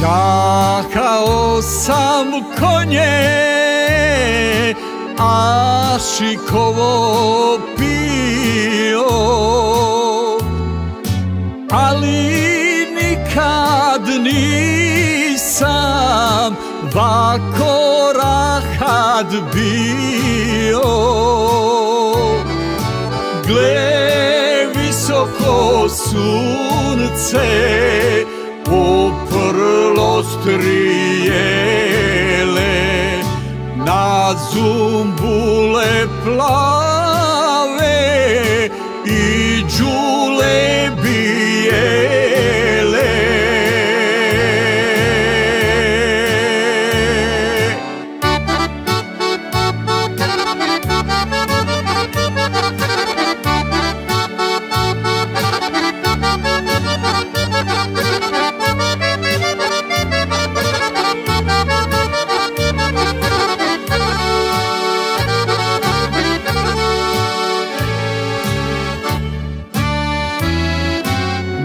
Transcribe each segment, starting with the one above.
Jahao sam konje, a šikovo pio, ali nikad nisam vako rahat bio. Gle, visoko sunce uprlo strijele, na zumbule plave i đule bijele.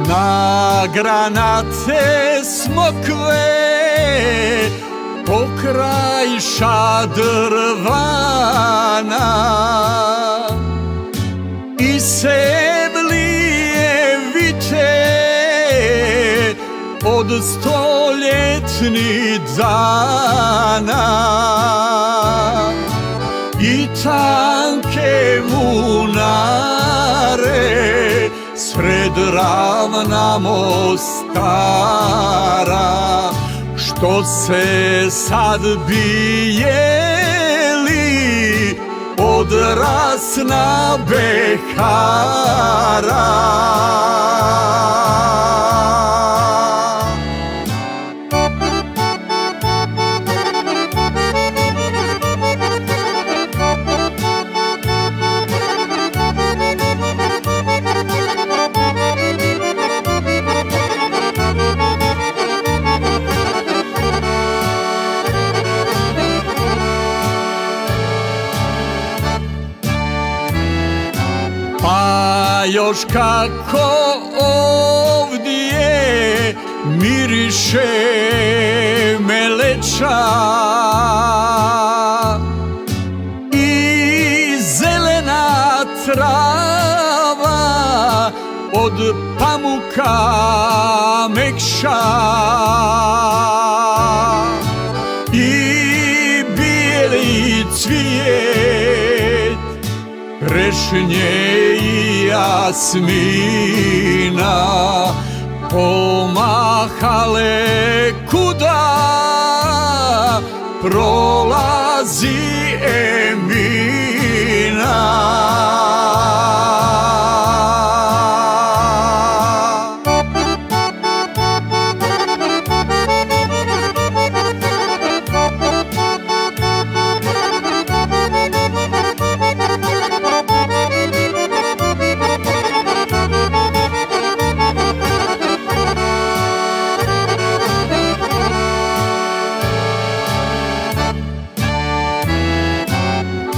Na granate smokve pokraj šadrvana i seblije vite od stoljetnih dana i tanke munare sred ravna Mostara, što se sad bijeli od rasna Behara. Pa još kako ovdje miriše meleča i zelena trava od pamuka mekša i bijeli cvijet trešnje i jasmina pomahale kuda prolazi Emina.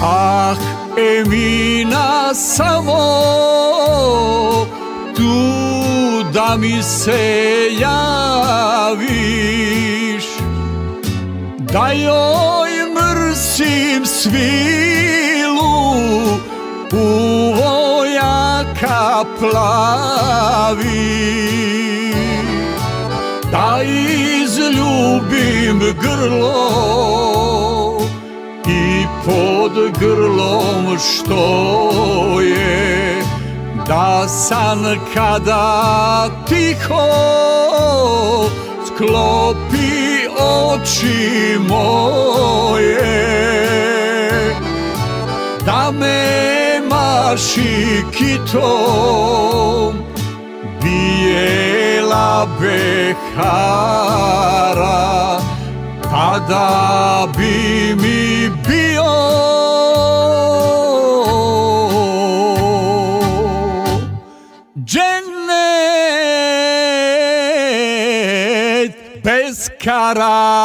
Ah, Emina, samo tu da mi se javiš, da joj mrsim svilu u vojaka plavi, da izljubim grlo i pod grlom što je, da san kada tiho sklopi oči moje, da me maši kitom bijela Behara, tada bi mi bio bez karara.